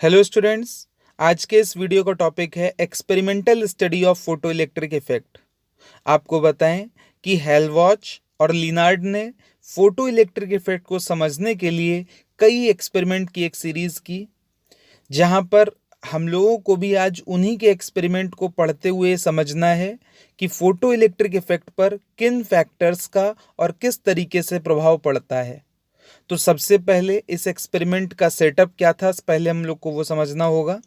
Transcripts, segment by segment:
Hello students. आज के इस वीडियो का टॉपिक है experimental study of photo electric effect. आपको बताएं कि हेलवॉच और लिनार्ड ने फोटो इलेक्ट्रिक इफेक्ट को समझने के लिए कई एक्सपेरिमेंट की एक सीरीज की, जहां पर हम लोगों को भी आज उन्हीं के एक्सपेरिमेंट को पढ़ते हुए समझना है कि फोटो इलेक्ट्रिक इफेक्ट पर किन फैक्टर्स का और किस तरीके से प्रभाव पड़ता है। तो सबसे पहले इस एक्सपेरिमेंट का सेटअप क्या था, पहले हम लोग को वो समझना होगा।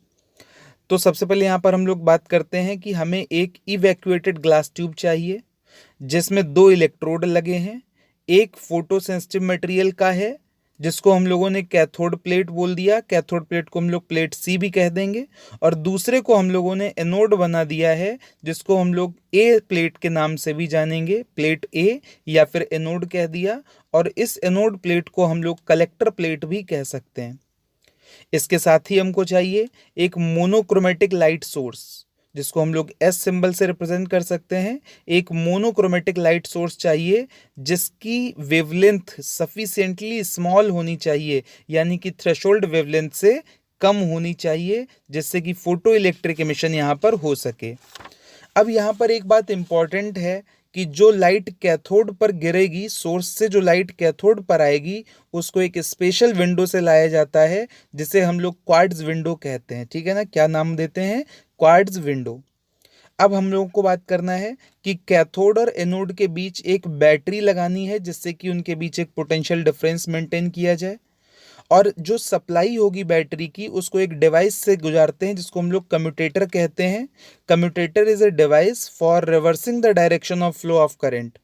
तो सबसे पहले यहाँ पर हम लोग बात करते हैं कि हमें एक इवैक्यूएटेड ग्लास ट्यूब चाहिए जिसमें दो इलेक्ट्रोड लगे हैं। एक फोटो सेंसिटिव मटेरियल का है जिसको हम लोगों ने कैथोड प्लेट बोल दिया, कैथोड प्लेट को हम लोग प्लेट सी भी कह देंगे, और दूसरे को हम लोगों ने एनोड बना दिया है जिसको हम लोग ए प्लेट के नाम से भी जानेंगे, प्लेट ए या फिर एनोड कह दिया। और इस एनोड प्लेट को हम लोग कलेक्टर प्लेट भी कह सकते हैं। इसके साथ ही हमको चाहिए एक मोनोक्रोमेटिक लाइट सोर्स जिसको हम लोग एस सिंबल से रिप्रेजेंट कर सकते हैं। एक मोनोक्रोमेटिक लाइट सोर्स चाहिए जिसकी वेवलेंथ सफिशिएंटली स्मॉल होनी चाहिए, यानी कि थ्रेशोल्ड वेवलेंथ से कम होनी चाहिए, जिससे कि फोटो इलेक्ट्रिक एमिशन यहाँ पर हो सके। अब यहाँ पर एक बात इम्पॉर्टेंट है कि जो लाइट कैथोड पर गिरेगी, सोर्स से जो लाइट कैथोड पर आएगी, उसको एक स्पेशल विंडो से लाया जाता है जिसे हम लोग क्वार्ट्ज विंडो कहते हैं। ठीक है ना, क्या नाम देते हैं? Quartz window. अब हम लोगों को बात करना है कि कैथोड और एनोड के बीच एक बैटरी लगानी है जिससे कि उनके बीच एक पोटेंशियल डिफरेंस मेंटेन किया जाए, और जो सप्लाई होगी बैटरी की उसको एक डिवाइस से गुजारते हैं जिसको हम लोग कम्यूटेटर कहते हैं। Commutator is a device for reversing the direction of flow of current.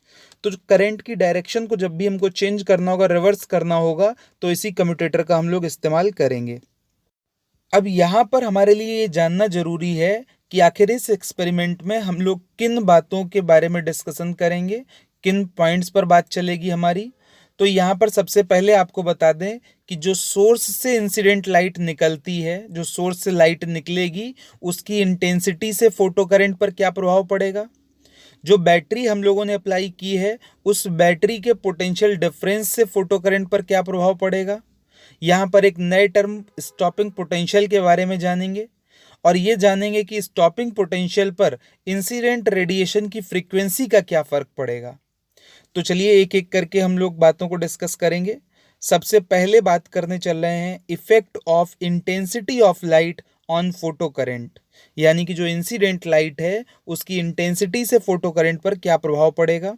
तो करंट की डायरेक्शन को जब भी हमको चेंज करना होगा, रिवर्स करना होगा, तो इसी कम्यूटेटर का हम लोग इस्तेमाल करेंगे। अब यहाँ पर हमारे लिए ये जानना जरूरी है कि आखिर इस एक्सपेरिमेंट में हम लोग किन बातों के बारे में डिस्कशन करेंगे, किन पॉइंट्स पर बात चलेगी हमारी। तो यहाँ पर सबसे पहले आपको बता दें कि जो सोर्स से इंसिडेंट लाइट निकलती है, जो सोर्स से लाइट निकलेगी, उसकी इंटेंसिटी से फोटो करंट पर क्या प्रभाव पड़ेगा। जो बैटरी हम लोगों ने अप्लाई की है, उस बैटरी के पोटेंशियल डिफरेंस से फोटो करंट पर क्या प्रभाव पड़ेगा। यहाँ पर एक नए टर्म स्टॉपिंग पोटेंशियल के बारे में जानेंगे, और ये जानेंगे कि स्टॉपिंग पोटेंशियल पर इंसिडेंट रेडिएशन की फ्रीक्वेंसी का क्या फर्क पड़ेगा। तो चलिए एक एक करके हम लोग बातों को डिस्कस करेंगे। सबसे पहले बात करने चल रहे हैं effect of intensity of light on photo current, यानी कि जो इंसिडेंट लाइट है उसकी इंटेंसिटी से फोटो करंट पर क्या प्रभाव पड़ेगा।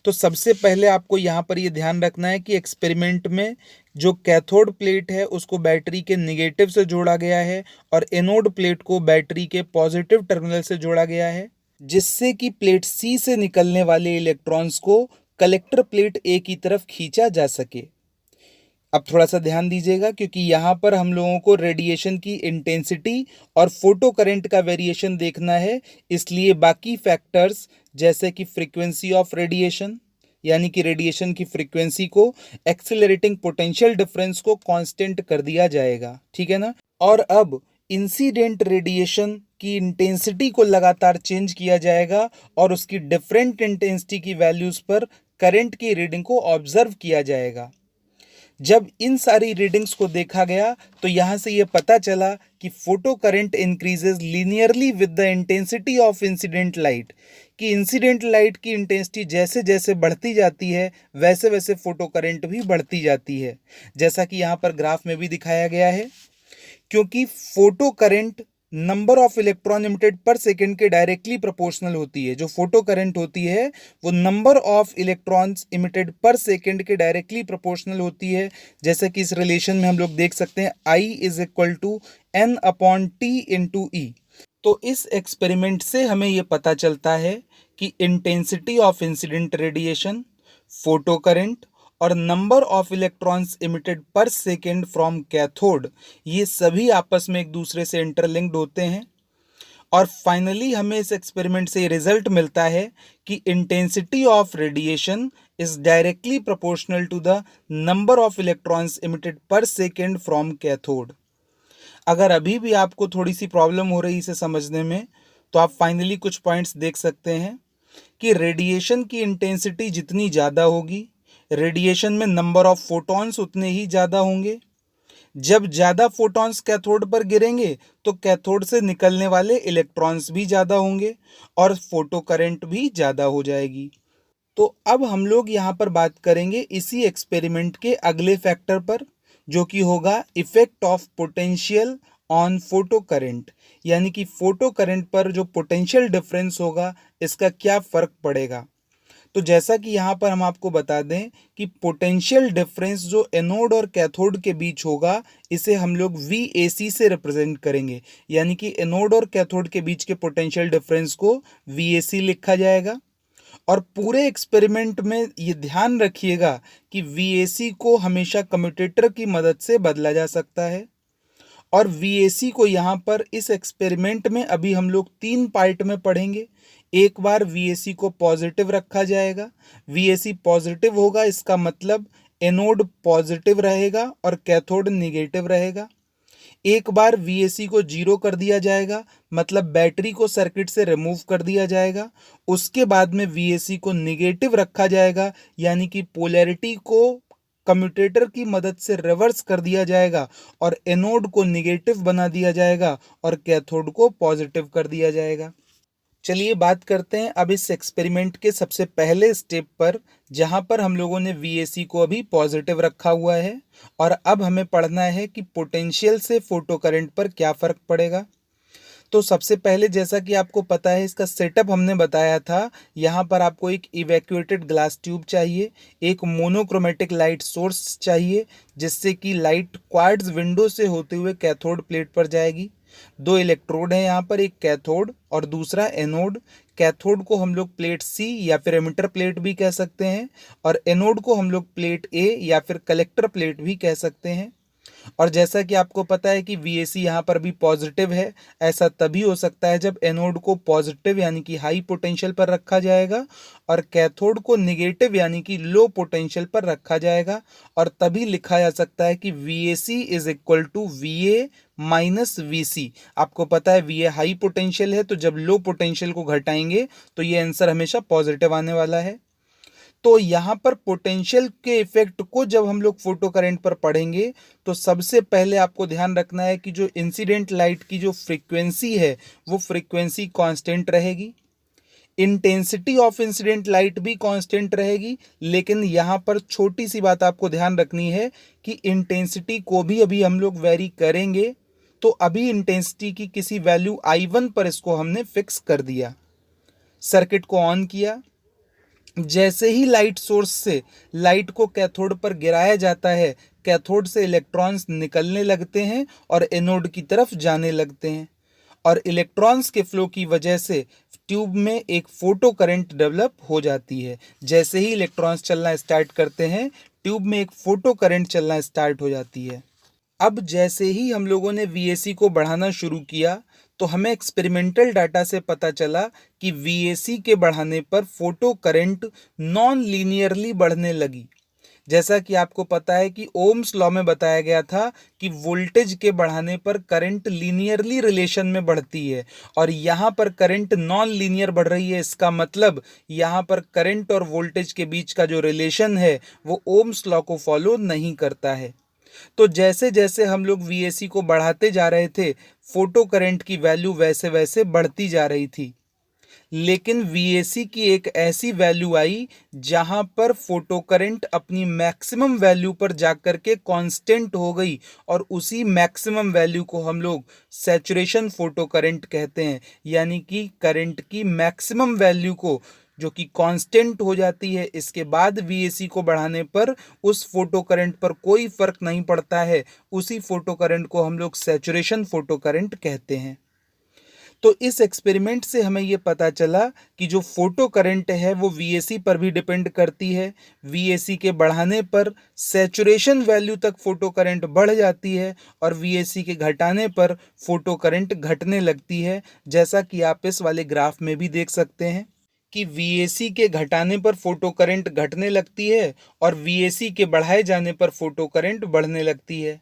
तो सबसे पहले आपको यहाँ पर ये ध्यान रखना है कि एक्सपेरिमेंट में जो कैथोड प्लेट है उसको बैटरी के निगेटिव से जोड़ा गया है और एनोड प्लेट को बैटरी के पॉजिटिव टर्मिनल से जोड़ा गया है, जिससे कि प्लेट सी से निकलने वाले इलेक्ट्रॉन्स को कलेक्टर प्लेट ए की तरफ खींचा जा सके। अब थोड़ा सा ध्यान दीजिएगा क्योंकि यहाँ पर हम लोगों को रेडिएशन की इंटेंसिटी और फोटो करंट का वेरिएशन देखना है, इसलिए बाकी फैक्टर्स जैसे कि फ्रीक्वेंसी ऑफ रेडिएशन, यानी कि रेडिएशन की फ्रीक्वेंसी को, एक्सेलरेटिंग पोटेंशियल डिफरेंस को कांस्टेंट कर दिया जाएगा। ठीक है ना। और अब इंसिडेंट रेडिएशन की इंटेंसिटी को लगातार चेंज किया जाएगा और उसकी डिफरेंट इंटेंसिटी की वैल्यूज पर करंट की रीडिंग को ऑब्जर्व किया जाएगा। जब इन सारी रीडिंग्स को देखा गया तो यहाँ से ये पता चला कि photo current increases linearly with the intensity of incident light, कि इंसिडेंट लाइट की इंटेंसिटी जैसे जैसे बढ़ती जाती है वैसे वैसे फोटो करंट भी बढ़ती जाती है, जैसा कि यहाँ पर ग्राफ में भी दिखाया गया है। क्योंकि photo current number of electron emitted per second के डायरेक्टली प्रोपोर्शनल होती है। जो फोटो करंट होती है वो number of electrons emitted per second के डायरेक्टली प्रोपोर्शनल होती है, जैसे कि इस रिलेशन में हम लोग देख सकते हैं I is equal to N upon T into E। तो इस एक्सपेरिमेंट से हमें ये पता चलता है कि intensity of incident radiation, photo current और number of electrons emitted per second from cathode, ये सभी आपस में एक दूसरे से इंटरलिंक्ड होते हैं। और फाइनली हमें इस एक्सपेरिमेंट से ये रिजल्ट मिलता है कि intensity of radiation is directly proportional to the number of electrons emitted per second from cathode. अगर अभी भी आपको थोड़ी सी प्रॉब्लम हो रही इसे समझने में, तो आप फाइनली कुछ पॉइंट्स देख सकते हैं कि रेडिएशन की इंटेंसिटी जितनी ज़्यादा होगी, रेडिएशन में नंबर ऑफ फोटॉन्स उतने ही ज़्यादा होंगे। जब ज़्यादा फोटॉन्स कैथोड पर गिरेंगे तो कैथोड से निकलने वाले इलेक्ट्रॉन्स भी ज़्यादा होंगे और फोटो करंट भी ज़्यादा हो जाएगी। तो अब हम लोग यहाँ पर बात करेंगे इसी एक्सपेरिमेंट के अगले फैक्टर पर, जो कि होगा effect of potential on photo current, यानी कि फोटो करंट पर जो पोटेंशियल डिफरेंस होगा इसका क्या फ़र्क पड़ेगा। तो जैसा कि यहाँ पर हम आपको बता दें कि पोटेंशियल डिफरेंस जो एनोड और कैथोड के बीच होगा इसे हम लोग VAC से रिप्रेजेंट करेंगे, यानी कि एनोड और कैथोड के बीच के पोटेंशियल डिफरेंस को VAC लिखा जाएगा। और पूरे एक्सपेरिमेंट में ये ध्यान रखिएगा कि VAC को हमेशा कम्यूटेटर की मदद से बदला जा सकता है। और VAC को यहाँ पर इस एक्सपेरिमेंट में अभी हम लोग 3 पार्ट में पढ़ेंगे। एक बार VAC को पॉजिटिव रखा जाएगा, VAC पॉजिटिव होगा इसका मतलब एनोड पॉजिटिव रहेगा और कैथोड निगेटिव रहेगा। एक बार VAC को 0 कर दिया जाएगा, मतलब बैटरी को सर्किट से रिमूव कर दिया जाएगा। उसके बाद में VAC को निगेटिव रखा जाएगा, यानी कि पोलैरिटी को कम्यूटेटर की मदद से रिवर्स कर दिया जाएगा और एनोड को निगेटिव बना दिया जाएगा और कैथोड को पॉजिटिव कर दिया जाएगा। चलिए बात करते हैं अब इस एक्सपेरिमेंट के सबसे पहले स्टेप पर, जहां पर हम लोगों ने VAC को अभी पॉजिटिव रखा हुआ है और अब हमें पढ़ना है कि पोटेंशियल से फोटो करंट पर क्या फ़र्क पड़ेगा। तो सबसे पहले जैसा कि आपको पता है इसका सेटअप हमने बताया था। यहाँ पर आपको एक इवैक्यूएटेड ग्लास ट्यूब चाहिए, एक मोनोक्रोमेटिक लाइट सोर्स चाहिए जिससे कि लाइट क्वार्ट्ज विंडो से होते हुए कैथोड प्लेट पर जाएगी। 2 इलेक्ट्रोड हैं यहाँ पर, एक कैथोड और दूसरा एनोड। कैथोड को हम लोग प्लेट C या फिर एमिटर प्लेट भी कह सकते हैं और एनोड को हम लोग प्लेट A या फिर कलेक्टर प्लेट भी कह सकते हैं। और जैसा कि आपको पता है कि VAC यहाँ पर भी पॉजिटिव है, ऐसा तभी हो सकता है जब एनोड को पॉजिटिव यानी कि हाई पोटेंशियल पर रखा जाएगा और कैथोड को निगेटिव यानी कि लो पोटेंशियल पर रखा जाएगा। और तभी लिखा जा सकता है कि VAC is equal to VA minus VC। आपको पता है VA हाई पोटेंशियल है, तो जब लो पोटेंशियल को घटाएंगे तो ये आंसर हमेशा पॉजिटिव आने वाला है। तो यहाँ पर पोटेंशियल के इफेक्ट को जब हम लोग फोटो करंट पर पढ़ेंगे तो सबसे पहले आपको ध्यान रखना है कि जो इंसिडेंट लाइट की जो फ्रीक्वेंसी है वो फ्रीक्वेंसी कांस्टेंट रहेगी। इंटेंसिटी ऑफ इंसिडेंट लाइट भी कांस्टेंट रहेगी, लेकिन यहाँ पर छोटी सी बात आपको ध्यान रखनी है कि इंटेंसिटी को भी अभी हम लोग वेरी करेंगे। तो अभी इंटेंसिटी की किसी वैल्यू I1 पर इसको हमने फिक्स कर दिया, सर्किट को ऑन किया। जैसे ही लाइट सोर्स से लाइट को कैथोड पर गिराया जाता है, कैथोड से इलेक्ट्रॉन्स निकलने लगते हैं और एनोड की तरफ जाने लगते हैं और इलेक्ट्रॉन्स के फ्लो की वजह से ट्यूब में एक फोटो करंट डेवलप हो जाती है। जैसे ही इलेक्ट्रॉन्स चलना स्टार्ट करते हैं ट्यूब में एक फोटो करंट चलना स्टार्ट हो जाती है। अब जैसे ही हम लोगों ने VAC को बढ़ाना शुरू किया तो हमें एक्सपेरिमेंटल डाटा से पता चला कि VAC के बढ़ाने पर फोटो करंट नॉन लीनियरली बढ़ने लगी। जैसा कि आपको पता है कि ओम्स लॉ में बताया गया था कि वोल्टेज के बढ़ाने पर करंट लीनियरली रिलेशन में बढ़ती है और यहाँ पर करंट नॉन लीनियर बढ़ रही है। इसका मतलब यहाँ पर करंट और वोल्टेज के बीच का जो रिलेशन है वो ओम्स लॉ को फॉलो नहीं करता है। तो जैसे जैसे हम लोग VAC को बढ़ाते जा रहे थे फोटो करंट की वैल्यू वैसे वैसे बढ़ती जा रही थी, लेकिन VAC की एक ऐसी वैल्यू आई जहां पर फोटो करंट अपनी मैक्सिमम वैल्यू पर जाकर के कांस्टेंट हो गई और उसी मैक्सिमम वैल्यू को हम लोग सैचुरेशन फोटो करंट कहते हैं। यानी कि करंट की मैक्सिमम वैल्यू को जो कि कांस्टेंट हो जाती है, इसके बाद VAC को बढ़ाने पर उस फोटो करंट पर कोई फर्क नहीं पड़ता है, उसी फोटो करंट को हम लोग सैचुरेशन फोटो करंट कहते हैं। तो इस एक्सपेरिमेंट से हमें ये पता चला कि जो फोटो करंट है वो VAC पर भी डिपेंड करती है। VAC के बढ़ाने पर सैचुरेशन वैल्यू तक फोटो करंट बढ़ जाती है और VAC के घटाने पर फोटो करंट घटने लगती है। जैसा कि आप इस वाले ग्राफ में भी देख सकते हैं कि VAC के घटाने पर फोटो करंट घटने लगती है और VAC के बढ़ाए जाने पर फोटो करंट बढ़ने लगती है।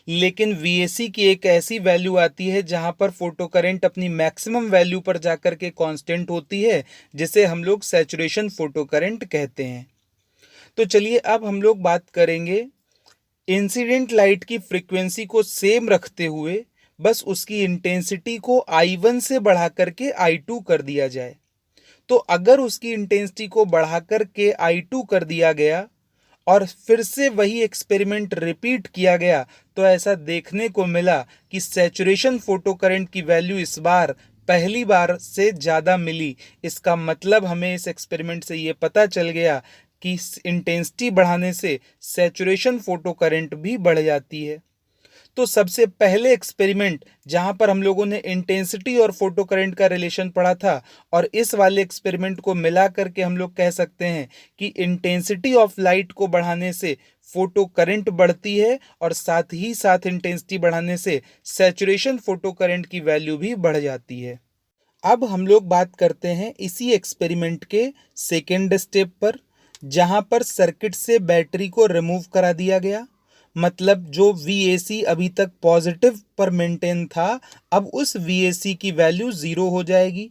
लेकिन VAC की एक ऐसी वैल्यू आती है जहां पर फोटो करंट अपनी मैक्सिमम वैल्यू पर जाकर के कांस्टेंट होती है, जिसे हम लोग सैचुरेशन फोटो करंट कहते हैं। तो चलिए अब हम लोग बात करेंगे इंसिडेंट लाइट की फ्रीक्वेंसी को सेम रखते हुए बस उसकी इंटेंसिटी को I1 से बढ़ा करके I2 कर दिया जाए। तो अगर उसकी इंटेंसिटी को बढ़ा करके I2 कर दिया गया और फिर से वही एक्सपेरिमेंट रिपीट किया गया, तो ऐसा देखने को मिला कि सैचुरेशन फोटो करंट की वैल्यू इस बार पहली बार से ज़्यादा मिली। इसका मतलब हमें इस एक्सपेरिमेंट से ये पता चल गया कि इंटेंसिटी बढ़ाने से सैचुरेशन फोटो करंट भी बढ़ जाती है। तो सबसे पहले एक्सपेरिमेंट जहां पर हम लोगों ने इंटेंसिटी और फोटो करंट का रिलेशन पढ़ा था, और इस वाले एक्सपेरिमेंट को मिला करके हम लोग कह सकते हैं कि इंटेंसिटी ऑफ लाइट को बढ़ाने से फोटो करंट बढ़ती है और साथ ही साथ इंटेंसिटी बढ़ाने से सैचुरेशन फोटो करंट की वैल्यू भी बढ़ जाती है। अब हम लोग बात करते हैं इसी एक्सपेरिमेंट के सेकेंड स्टेप पर, जहां पर सर्किट से बैटरी को रिमूव करा दिया गया। मतलब जो VAC अभी तक पॉजिटिव पर मेंटेन था, अब उस VAC की वैल्यू 0 हो जाएगी।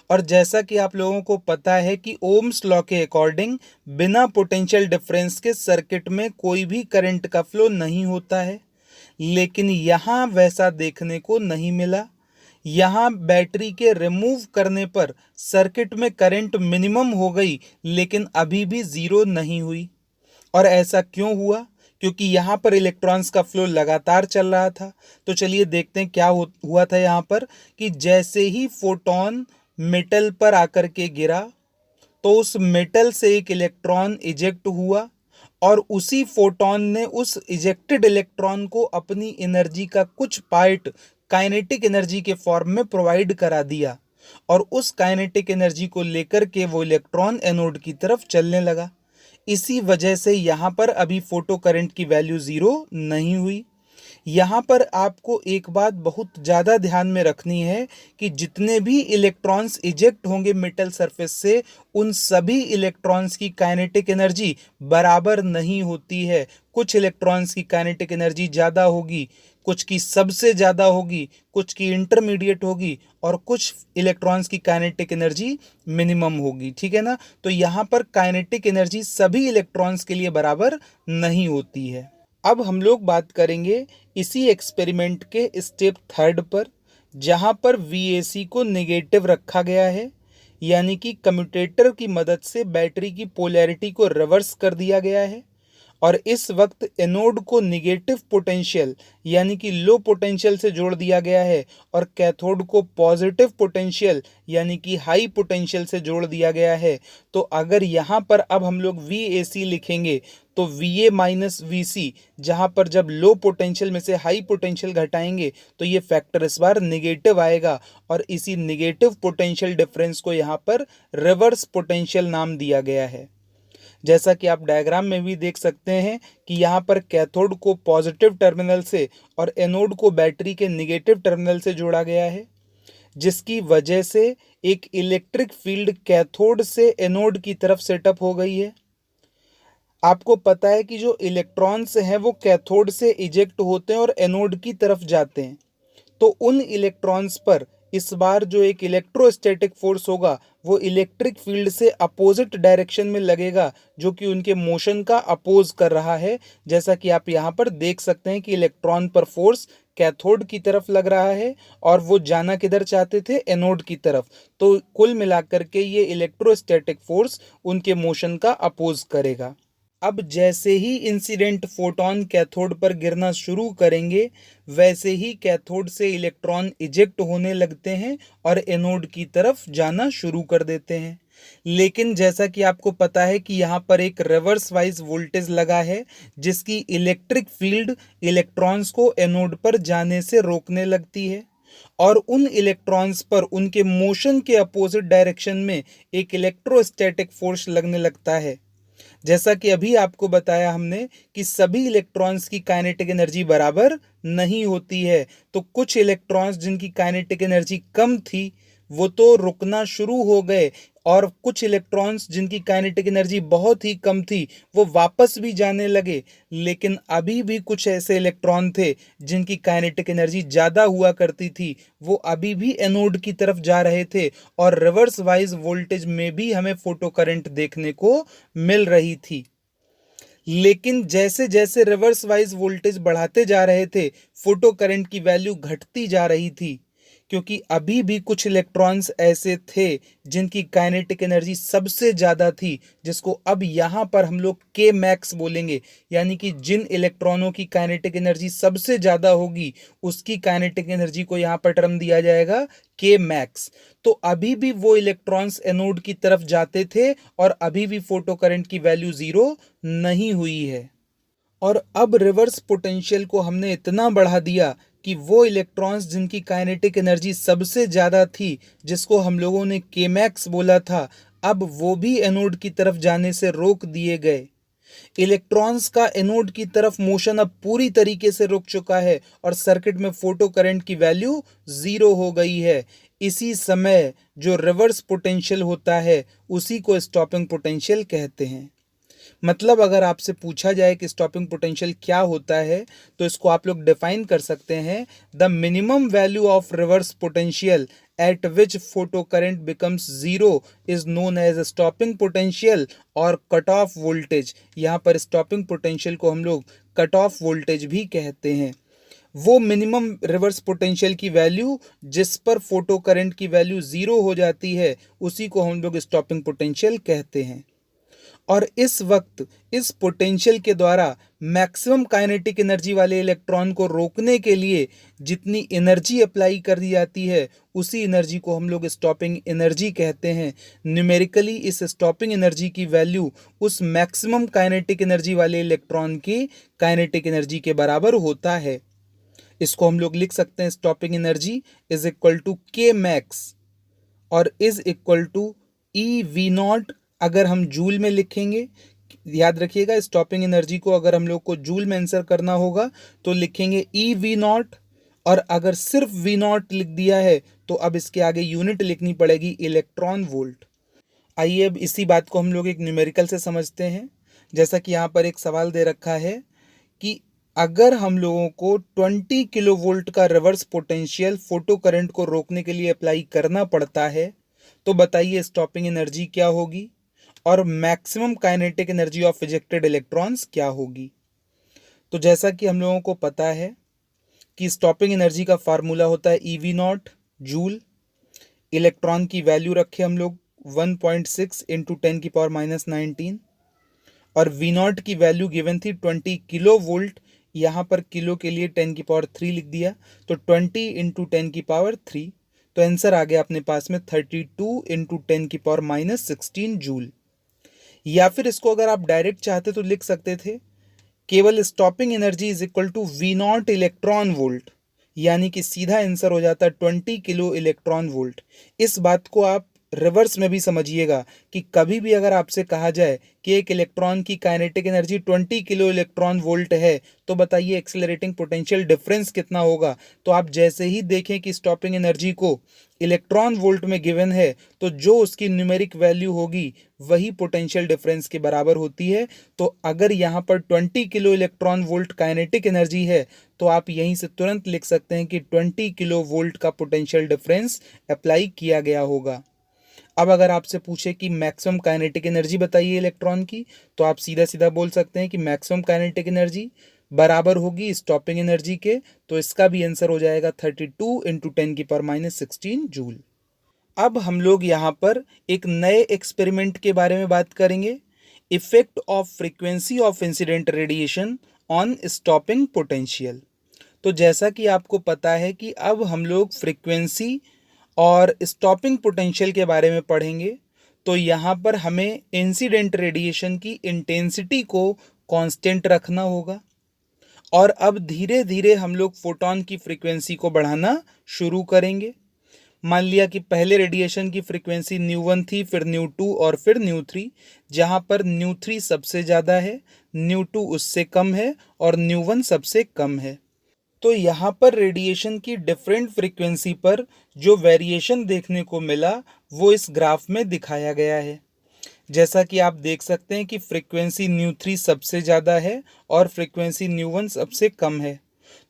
और जैसा कि आप लोगों को पता है कि ओम्स लॉ के अकॉर्डिंग बिना पोटेंशियल डिफरेंस के सर्किट में कोई भी करंट का फ्लो नहीं होता है, लेकिन यहाँ वैसा देखने को नहीं मिला। यहाँ बैटरी के रिमूव करने पर सर्किट में करंट मिनिमम हो गई, लेकिन अभी भी 0 नहीं हुई। और ऐसा क्यों हुआ? क्योंकि यहाँ पर इलेक्ट्रॉन्स का फ्लो लगातार चल रहा था। तो चलिए देखते हैं क्या हुआ था यहाँ पर, कि जैसे ही फोटोन मेटल पर आकर के गिरा, तो उस मेटल से एक इलेक्ट्रॉन इजेक्ट हुआ और उसी फोटोन ने उस इजेक्टेड इलेक्ट्रॉन को अपनी एनर्जी का कुछ पार्ट काइनेटिक एनर्जी के फॉर्म में प्रोवाइड करा दिया, और उस काइनेटिक एनर्जी को लेकर के वो इलेक्ट्रॉन एनोड की तरफ चलने लगा। इसी वजह से यहाँ पर अभी फोटो करंट की वैल्यू 0 नहीं हुई। यहाँ पर आपको एक बात बहुत ज़्यादा ध्यान में रखनी है कि जितने भी इलेक्ट्रॉन्स इजेक्ट होंगे मेटल सरफेस से, उन सभी इलेक्ट्रॉन्स की काइनेटिक एनर्जी बराबर नहीं होती है। कुछ इलेक्ट्रॉन्स की काइनेटिक एनर्जी ज़्यादा होगी, कुछ की सबसे ज़्यादा होगी, कुछ की इंटरमीडिएट होगी, और कुछ इलेक्ट्रॉन्स की काइनेटिक एनर्जी मिनिमम होगी। ठीक है ना? तो यहाँ पर काइनेटिक एनर्जी सभी इलेक्ट्रॉन्स के लिए बराबर नहीं होती है। अब हम लोग बात करेंगे इसी एक्सपेरिमेंट के स्टेप थर्ड पर, जहाँ पर VAC को नेगेटिव रखा गया है, यानी कि कम्यूटेटर की मदद से बैटरी की पोलैरिटी को रिवर्स कर दिया गया है। और इस वक्त एनोड को निगेटिव पोटेंशियल यानी कि लो पोटेंशियल से जोड़ दिया गया है, और कैथोड को पॉजिटिव पोटेंशियल यानी कि हाई पोटेंशियल से जोड़ दिया गया है। तो अगर यहाँ पर अब हम लोग VAC लिखेंगे, तो VA माइनस VC, जहाँ पर जब लो पोटेंशियल में से हाई पोटेंशियल घटाएंगे तो ये फैक्टर इस बार निगेटिव आएगा, और इसी निगेटिव पोटेंशियल डिफरेंस को यहाँ पर रिवर्स पोटेंशियल नाम दिया गया है। जैसा कि आप डायग्राम में भी देख सकते हैं कि यहाँ पर कैथोड को पॉजिटिव टर्मिनल से और एनोड को बैटरी के निगेटिव टर्मिनल से जोड़ा गया है, जिसकी वजह से एक इलेक्ट्रिक फील्ड कैथोड से एनोड की तरफ सेटअप हो गई है। आपको पता है कि जो इलेक्ट्रॉन्स हैं वो कैथोड से इजेक्ट होते हैं और एनोड की तरफ जाते हैं। तो उन इलेक्ट्रॉन्स पर इस बार जो एक इलेक्ट्रोस्टैटिक फोर्स होगा, वो इलेक्ट्रिक फील्ड से अपोजिट डायरेक्शन में लगेगा, जो कि उनके मोशन का अपोज कर रहा है। जैसा कि आप यहाँ पर देख सकते हैं कि इलेक्ट्रॉन पर फोर्स कैथोड की तरफ लग रहा है और वो जाना किधर चाहते थे? एनोड की तरफ। तो कुल मिलाकर के ये इलेक्ट्रोस्टैटिक फोर्स उनके मोशन का अपोज करेगा। अब जैसे ही इंसिडेंट फोटोन कैथोड पर गिरना शुरू करेंगे, वैसे ही कैथोड से इलेक्ट्रॉन इजेक्ट होने लगते हैं और एनोड की तरफ जाना शुरू कर देते हैं। लेकिन जैसा कि आपको पता है कि यहाँ पर एक रिवर्स वाइज वोल्टेज लगा है, जिसकी इलेक्ट्रिक फील्ड इलेक्ट्रॉन्स को एनोड पर जाने से रोकने लगती है, और उन इलेक्ट्रॉन्स पर उनके मोशन के अपोजिट डायरेक्शन में एक इलेक्ट्रोस्टैटिक फोर्स लगने लगता है। जैसा कि अभी आपको बताया हमने कि सभी इलेक्ट्रॉन्स की काइनेटिक एनर्जी बराबर नहीं होती है। तो कुछ इलेक्ट्रॉन्स जिनकी काइनेटिक एनर्जी कम थी, वो तो रुकना शुरू हो गए, और कुछ इलेक्ट्रॉन्स जिनकी काइनेटिक एनर्जी बहुत ही कम थी, वो वापस भी जाने लगे। लेकिन अभी भी कुछ ऐसे इलेक्ट्रॉन थे जिनकी काइनेटिक एनर्जी ज़्यादा हुआ करती थी, वो अभी भी एनोड की तरफ जा रहे थे, और रिवर्स वाइज वोल्टेज में भी हमें फोटो करंट देखने को मिल रही थी। लेकिन जैसे जैसे रिवर्स वाइज वोल्टेज बढ़ाते जा रहे थे, फोटो करंट की वैल्यू घटती जा रही थी, क्योंकि अभी भी कुछ इलेक्ट्रॉन्स ऐसे थे जिनकी काइनेटिक एनर्जी सबसे ज़्यादा थी, जिसको अब यहाँ पर हम लोग के मैक्स बोलेंगे। यानी कि जिन इलेक्ट्रॉनों की काइनेटिक एनर्जी सबसे ज़्यादा होगी उसकी काइनेटिक एनर्जी को यहाँ पर टर्म दिया जाएगा के मैक्स। तो अभी भी वो इलेक्ट्रॉन्स एनोड की तरफ जाते थे और अभी भी फोटो करंट की वैल्यू ज़ीरो नहीं हुई है। और अब रिवर्स पोटेंशियल को हमने इतना बढ़ा दिया कि वो इलेक्ट्रॉन्स जिनकी काइनेटिक एनर्जी सबसे ज़्यादा थी, जिसको हम लोगों ने के मैक्स बोला था, अब वो भी एनोड की तरफ जाने से रोक दिए गए। इलेक्ट्रॉन्स का एनोड की तरफ मोशन अब पूरी तरीके से रुक चुका है और सर्किट में फोटो करंट की वैल्यू ज़ीरो हो गई है। इसी समय जो रिवर्स पोटेंशियल होता है उसी को स्टॉपिंग पोटेंशियल कहते हैं। मतलब अगर आपसे पूछा जाए कि स्टॉपिंग पोटेंशियल क्या होता है, तो इसको आप लोग डिफाइन कर सकते हैं, the minimum value of reverse potential at which photo current becomes zero is known as stopping potential और कट ऑफ वोल्टेज। यहाँ पर स्टॉपिंग पोटेंशियल को हम लोग कट ऑफ वोल्टेज भी कहते हैं। वो मिनिमम रिवर्स पोटेंशियल की वैल्यू जिस पर फोटो करंट की वैल्यू ज़ीरो हो जाती है उसी को हम लोग स्टॉपिंग पोटेंशियल कहते हैं। और इस वक्त इस पोटेंशियल के द्वारा मैक्सिमम काइनेटिक एनर्जी वाले इलेक्ट्रॉन को रोकने के लिए जितनी एनर्जी अप्लाई कर दी जाती है उसी एनर्जी को हम लोग स्टॉपिंग एनर्जी कहते हैं। न्यूमेरिकली इस स्टॉपिंग एनर्जी की वैल्यू उस मैक्सिमम काइनेटिक एनर्जी वाले इलेक्ट्रॉन की काइनेटिक एनर्जी के बराबर होता है। इसको हम लोग लिख सकते हैं, stopping energy is equal to K max और is equal to E V naught. अगर हम जूल में लिखेंगे, याद रखिएगा स्टॉपिंग एनर्जी को अगर हम लोग को जूल में आंसर करना होगा तो लिखेंगे ई वी नॉट, और अगर सिर्फ वी नॉट लिख दिया है तो अब इसके आगे यूनिट लिखनी पड़ेगी इलेक्ट्रॉन वोल्ट। आइए अब इसी बात को हम लोग एक न्यूमेरिकल से समझते हैं। जैसा कि यहाँ पर एक सवाल दे रखा है कि अगर हम लोगों को 20 किलो वोल्ट का रिवर्स पोटेंशियल फोटो करंट को रोकने के लिए अप्लाई करना पड़ता है, तो बताइए स्टॉपिंग एनर्जी क्या होगी और maximum kinetic energy of ejected electrons क्या होगी। तो जैसा कि हम लोगों को पता है कि स्टॉपिंग एनर्जी का फार्मूला होता है ई वी नॉट जूल। इलेक्ट्रॉन की वैल्यू रखे हम लोग 1.6 इंटू 10⁻⁻19 और वी नॉट की वैल्यू गिवन थी 20 किलो वोल्ट। यहाँ पर किलो के लिए 10⁻³ लिख दिया, तो 20 इंटू 10⁻³ तो आंसर आ गया अपने पास में 32 इंटू 10⁻⁻16 जूल। या फिर इसको अगर आप डायरेक्ट चाहते तो लिख सकते थे केवल stopping energy is equal to V naught electron volt, यानी कि सीधा आंसर हो जाता है 20 किलो इलेक्ट्रॉन वोल्ट। इस बात को आप रिवर्स में भी समझिएगा कि कभी भी अगर आपसे कहा जाए कि एक इलेक्ट्रॉन की kinetic energy 20 kilo electron volt है, तो बताइए एक्सेलरेटिंग पोटेंशियल डिफरेंस कितना होगा। तो आप जैसे ही देखें कि स्टॉपिंग एनर्जी को इलेक्ट्रॉन वोल्ट में गिवन है, तो जो उसकी न्यूमेरिक वैल्यू होगी वही पोटेंशियल डिफरेंस के बराबर होती है। तो अगर यहाँ पर 20 kilo electron volt kinetic energy है, तो आप यहीं से तुरंत लिख सकते हैं कि 20 किलो वोल्ट का पोटेंशियल डिफरेंस अप्लाई किया गया होगा। अब अगर आपसे पूछे कि मैक्सिमम काइनेटिक एनर्जी बताइए इलेक्ट्रॉन की, तो आप सीधा सीधा बोल सकते हैं कि मैक्सिमम काइनेटिक एनर्जी बराबर होगी स्टॉपिंग एनर्जी के, तो इसका भी आंसर हो जाएगा 32 इंटू 10⁻⁻16 जूल। अब हम लोग यहाँ पर एक नए एक्सपेरिमेंट के बारे में बात करेंगे, effect of frequency of incident radiation on stopping potential. तो जैसा कि आपको पता है कि अब हम लोग फ्रीक्वेंसी और स्टॉपिंग पोटेंशियल के बारे में पढ़ेंगे, तो यहाँ पर हमें इंसिडेंट रेडिएशन की इंटेंसिटी को कांस्टेंट रखना होगा और अब धीरे धीरे हम लोग फोटॉन की फ्रीक्वेंसी को बढ़ाना शुरू करेंगे। मान लिया कि पहले रेडिएशन की फ्रीक्वेंसी न्यू 1 थी, फिर न्यू 2 और फिर न्यू 3, जहाँ पर न्यू 3 सबसे ज़्यादा है, न्यू 2 उससे कम है और न्यू 1 सबसे कम है। तो यहाँ पर रेडिएशन की डिफरेंट फ्रीक्वेंसी पर जो वेरिएशन देखने को मिला वो इस ग्राफ में दिखाया गया है। जैसा कि आप देख सकते हैं कि फ्रीक्वेंसी न्यू 3 सबसे ज़्यादा है और फ्रीक्वेंसी न्यू 1 सबसे कम है।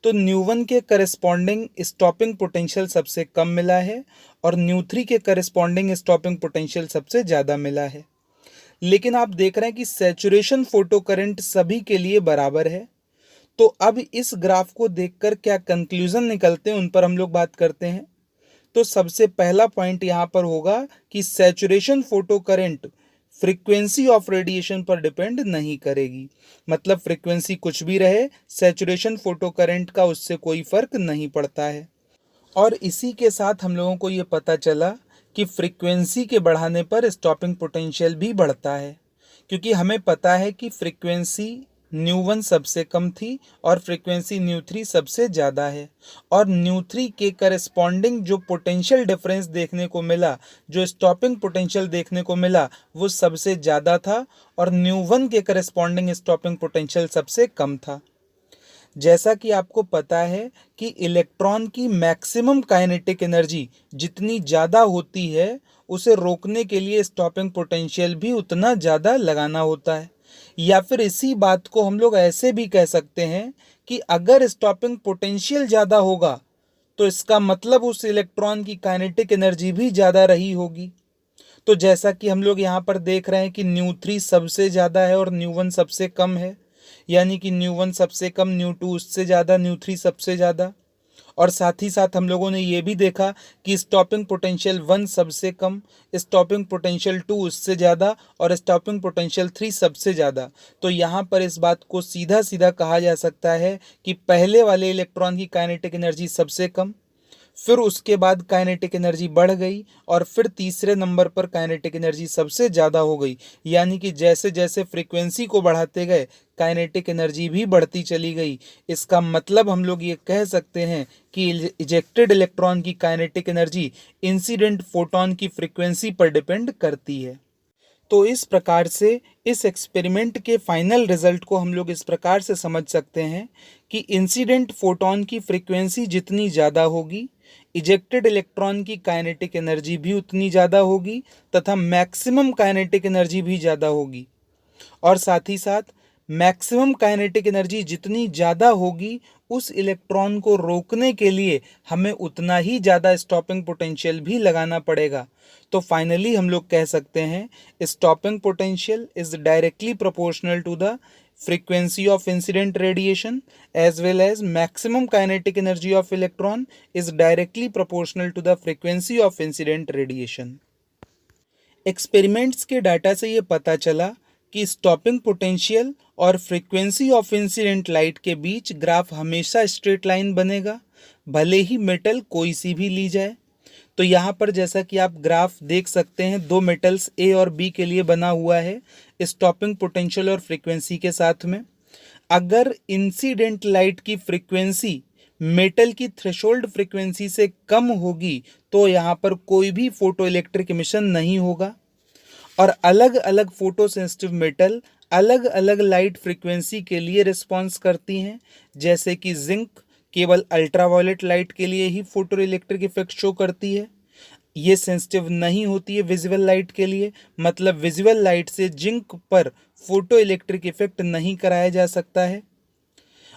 तो न्यू 1 के करस्पॉन्डिंग स्टॉपिंग पोटेंशियल सबसे कम मिला है और न्यू 3 के करस्पॉन्डिंग स्टॉपिंग पोटेंशियल सबसे ज़्यादा मिला है। लेकिन आप देख रहे हैं कि सैचुरेशन फोटो करंट सभी के लिए बराबर है। तो अब इस ग्राफ को देखकर क्या कंक्लूजन निकलते हैं उन पर हम लोग बात करते हैं। तो सबसे पहला पॉइंट यहाँ पर होगा कि saturation photo current frequency of radiation पर डिपेंड नहीं करेगी। मतलब फ्रीक्वेंसी कुछ भी रहे, सैचुरेशन फोटो करंट का उससे कोई फर्क नहीं पड़ता है। और इसी के साथ हम लोगों को ये पता चला कि फ्रीक्वेंसी के बढ़ाने पर स्टॉपिंग पोटेंशियल भी बढ़ता है, क्योंकि हमें पता है कि फ्रीक्वेंसी न्यू 1 सबसे कम थी और फ्रीक्वेंसी न्यू 3 सबसे ज़्यादा है। और न्यू 3 के करस्पॉन्डिंग जो पोटेंशियल डिफरेंस देखने को मिला, जो स्टॉपिंग पोटेंशियल देखने को मिला, वो सबसे ज़्यादा था और न्यू 1 के करस्पॉन्डिंग स्टॉपिंग पोटेंशियल सबसे कम था। जैसा कि आपको पता है कि इलेक्ट्रॉन की मैक्सिमम काइनेटिक एनर्जी जितनी ज़्यादा होती है, उसे रोकने के लिए स्टॉपिंग पोटेंशियल भी उतना ज़्यादा लगाना होता है। या फिर इसी बात को हम लोग ऐसे भी कह सकते हैं कि अगर स्टॉपिंग पोटेंशियल ज़्यादा होगा तो इसका मतलब उस इलेक्ट्रॉन की काइनेटिक एनर्जी भी ज़्यादा रही होगी। तो जैसा कि हम लोग यहाँ पर देख रहे हैं कि न्यू 3 सबसे ज़्यादा है और न्यू 1 सबसे कम है, यानी कि न्यू 1 सबसे कम, न्यू 2 उससे ज़्यादा, न्यू 3 सबसे ज़्यादा। और साथ ही साथ हम लोगों ने ये भी देखा कि स्टॉपिंग पोटेंशियल 1 सबसे कम, स्टॉपिंग पोटेंशियल 2 उससे ज़्यादा और स्टॉपिंग पोटेंशियल 3 सबसे ज़्यादा। तो यहाँ पर इस बात को सीधा सीधा कहा जा सकता है कि पहले वाले इलेक्ट्रॉन की काइनेटिक एनर्जी सबसे कम, फिर उसके बाद काइनेटिक एनर्जी बढ़ गई और फिर तीसरे नंबर पर काइनेटिक एनर्जी सबसे ज़्यादा हो गई। यानी कि जैसे जैसे फ्रीक्वेंसी को बढ़ाते गए काइनेटिक एनर्जी भी बढ़ती चली गई। इसका मतलब हम लोग ये कह सकते हैं कि इजेक्टेड इलेक्ट्रॉन की काइनेटिक एनर्जी इंसिडेंट फोटोन की फ्रीक्वेंसी पर डिपेंड करती है। तो इस प्रकार से इस एक्सपेरिमेंट के फाइनल रिजल्ट को हम लोग इस प्रकार से समझ सकते हैं कि इंसिडेंट फोटोन की फ्रीक्वेंसी जितनी ज़्यादा होगी, इजेक्टेड इलेक्ट्रॉन की काइनेटिक एनर्जी भी उतनी ज़्यादा होगी तथा मैक्सिमम काइनेटिक एनर्जी भी ज़्यादा होगी। और साथ ही साथ मैक्सिमम काइनेटिक एनर्जी जितनी ज़्यादा होगी, उस इलेक्ट्रॉन को रोकने के लिए हमें उतना ही ज़्यादा स्टॉपिंग पोटेंशियल भी लगाना पड़ेगा। तो फाइनली हम लोग कह सकते हैं stopping potential is directly proportional to the frequency of incident radiation as well as maximum kinetic energy of electron is directly proportional to the frequency of incident radiation. Experiments के डाटा से ये पता चला कि स्टॉपिंग पोटेंशियल और frequency of incident light के बीच graph हमेशा straight line बनेगा, भले ही मेटल कोई सी भी ली जाए। तो यहाँ पर जैसा कि आप ग्राफ देख सकते हैं, दो मेटल्स ए और बी के लिए बना हुआ है स्टॉपिंग पोटेंशियल और फ्रीक्वेंसी के साथ में। अगर इंसिडेंट लाइट की फ्रीक्वेंसी मेटल की थ्रेशोल्ड फ्रीक्वेंसी से कम होगी तो यहाँ पर कोई भी फोटो इलेक्ट्रिक एमिशन नहीं होगा। और अलग अलग फोटो सेंसिटिव मेटल अलग अलग लाइट फ्रीक्वेंसी के लिए रिस्पॉन्स करती हैं। जैसे कि जिंक केवल अल्ट्रावायलेट लाइट के लिए ही फोटो इलेक्ट्रिक इफेक्ट शो करती है, ये सेंसिटिव नहीं होती है विजुअल लाइट के लिए। मतलब विजुअल लाइट से जिंक पर फोटो इलेक्ट्रिक इफेक्ट नहीं कराया जा सकता है।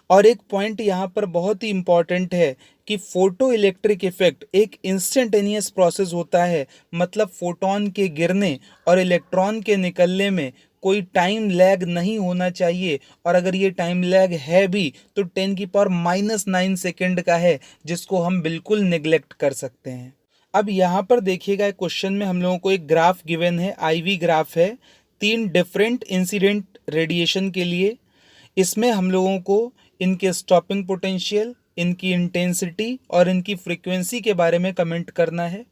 और एक पॉइंट यहाँ पर बहुत ही इम्पॉर्टेंट है कि फोटो इलेक्ट्रिक इफेक्ट एक इंस्टेंटेनियस प्रोसेस होता है। मतलब फोटोन के गिरने और इलेक्ट्रॉन के निकलने में कोई टाइम लैग नहीं होना चाहिए, और अगर ये टाइम लैग है भी तो 10⁻⁹ सेकेंड का है, जिसको हम बिल्कुल निगलेक्ट कर सकते हैं। अब यहाँ पर देखिएगा क्वेश्चन में हम लोगों को एक ग्राफ गिवन है, IV ग्राफ है 3 डिफरेंट इंसिडेंट रेडिएशन के लिए। इसमें हम लोगों को इनके स्टॉपिंग पोटेंशियल, इनकी इंटेंसिटी और इनकी फ्रीक्वेंसी के बारे में कमेंट करना है।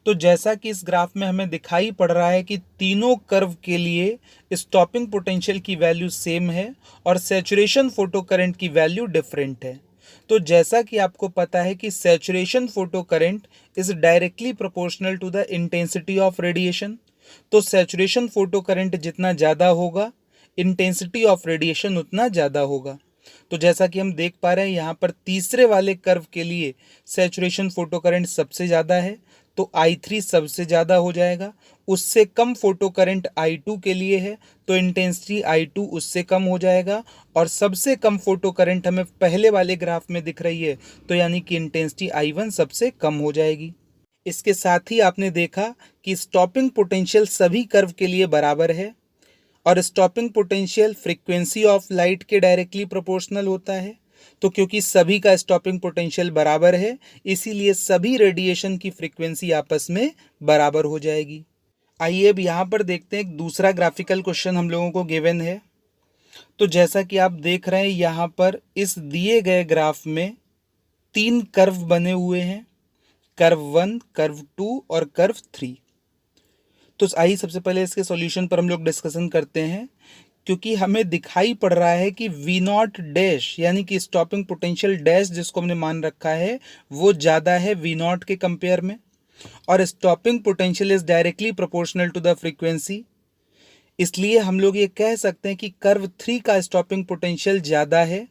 तो जैसा कि इस ग्राफ में हमें दिखाई पड़ रहा है कि तीनों कर्व के लिए स्टॉपिंग पोटेंशियल की वैल्यू सेम है और सैचुरेशन फोटो करंट की वैल्यू डिफरेंट है। तो जैसा कि आपको पता है कि saturation photo current is directly proportional to the intensity of radiation. तो सैचुरेशन फोटो करंट जितना ज़्यादा होगा, इंटेंसिटी ऑफ रेडिएशन उतना ज़्यादा होगा। तो जैसा कि हम देख पा रहे हैं यहाँ पर तीसरे वाले कर्व के लिए सैचुरेशन फोटो करंट सबसे ज़्यादा है, तो I3 सबसे ज़्यादा हो जाएगा। उससे कम फोटो करंट I2 के लिए है, तो इंटेंसिटी I2 उससे कम हो जाएगा। और सबसे कम फोटो करंट हमें पहले वाले ग्राफ में दिख रही है, तो यानी कि इंटेंसिटी I1 सबसे कम हो जाएगी। इसके साथ ही आपने देखा कि स्टॉपिंग पोटेंशियल सभी कर्व के लिए बराबर है। और stopping potential frequency of light के डायरेक्टली प्रोपोर्शनल होता है। तो क्योंकि सभी का स्टॉपिंग पोटेंशियल बराबर है, इसीलिए सभी रेडिएशन की फ्रीक्वेंसी आपस में बराबर हो जाएगी। आइए अब यहाँ पर देखते हैं, एक दूसरा ग्राफिकल क्वेश्चन हम लोगों को गिवन है। तो जैसा कि आप देख रहे हैं यहाँ पर इस दिए गए ग्राफ में 3 कर्व बने हुए हैं, कर्व 1, कर्व 2 और कर्व 3। तो आइए सबसे पहले इसके सॉल्यूशन पर हम लोग डिस्कशन करते हैं। क्योंकि हमें दिखाई पड़ रहा है कि वी नॉट डैश यानी कि स्टॉपिंग पोटेंशियल डैश जिसको हमने मान रखा है वो ज़्यादा है वी नॉट के कंपेयर में, और stopping potential is directly proportional to the frequency. इसलिए हम लोग ये कह सकते हैं कि कर्व 3 का स्टॉपिंग पोटेंशियल ज़्यादा है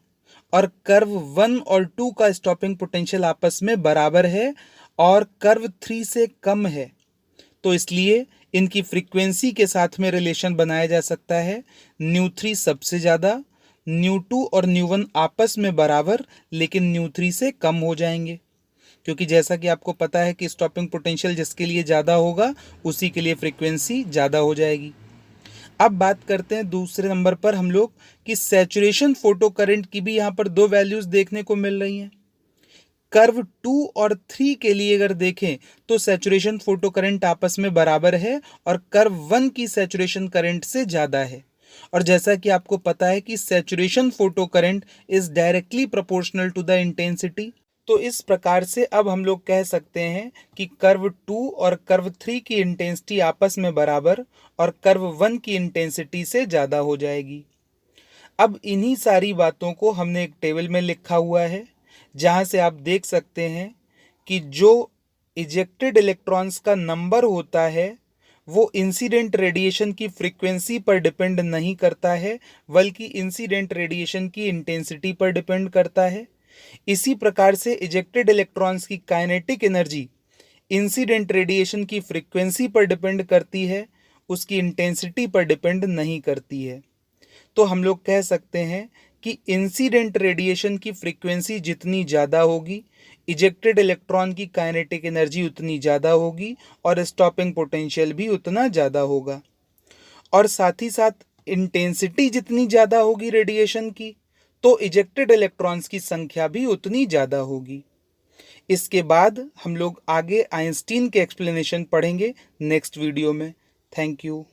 और कर्व 1 और 2 का स्टॉपिंग पोटेंशियल आपस में बराबर है और कर्व 3 से कम है। तो इसलिए इनकी फ्रीक्वेंसी के साथ में रिलेशन बनाया जा सकता है। ν3 सबसे ज़्यादा, ν2 और ν1 आपस में बराबर लेकिन ν3 से कम हो जाएंगे, क्योंकि जैसा कि आपको पता है कि स्टॉपिंग पोटेंशियल जिसके लिए ज़्यादा होगा उसी के लिए फ्रीक्वेंसी ज़्यादा हो जाएगी। अब बात करते हैं दूसरे नंबर पर हम लोग कि सैचुरेशन फोटो करंट की भी यहाँ पर 2 वैल्यूज़ देखने को मिल रही हैं। कर्व 2 और 3 के लिए अगर देखें तो सैचुरेशन फोटो करंट आपस में बराबर है और कर्व 1 की सैचुरेशन करंट से ज़्यादा है। और जैसा कि आपको पता है कि saturation photo current is directly proportional to the intensity. तो इस प्रकार से अब हम लोग कह सकते हैं कि कर्व 2 और कर्व 3 की इंटेंसिटी आपस में बराबर और कर्व 1 की इंटेंसिटी से ज़्यादा हो जाएगी। अब इन्हीं सारी बातों को हमने एक टेबल में लिखा हुआ है, जहाँ से आप देख सकते हैं कि जो इजेक्टेड इलेक्ट्रॉन्स का नंबर होता है वो इंसिडेंट रेडिएशन की फ्रीक्वेंसी पर डिपेंड नहीं करता है, बल्कि इंसिडेंट रेडिएशन की इंटेंसिटी पर डिपेंड करता है। इसी प्रकार से इजेक्टेड इलेक्ट्रॉन्स की काइनेटिक एनर्जी इंसिडेंट रेडिएशन की फ्रीक्वेंसी पर डिपेंड करती है, उसकी इंटेंसिटी पर डिपेंड नहीं करती है। तो हम लोग कह सकते हैं कि इंसिडेंट रेडिएशन की फ्रीक्वेंसी जितनी ज़्यादा होगी, इजेक्टेड इलेक्ट्रॉन की काइनेटिक एनर्जी उतनी ज़्यादा होगी और स्टॉपिंग पोटेंशियल भी उतना ज़्यादा होगा। और साथ ही साथ इंटेंसिटी जितनी ज़्यादा होगी रेडिएशन की, तो इजेक्टेड इलेक्ट्रॉन्स की संख्या भी उतनी ज़्यादा होगी। इसके बाद हम लोग आगे आइंस्टीन के एक्सप्लेनेशन पढ़ेंगे नेक्स्ट वीडियो में। Thank you.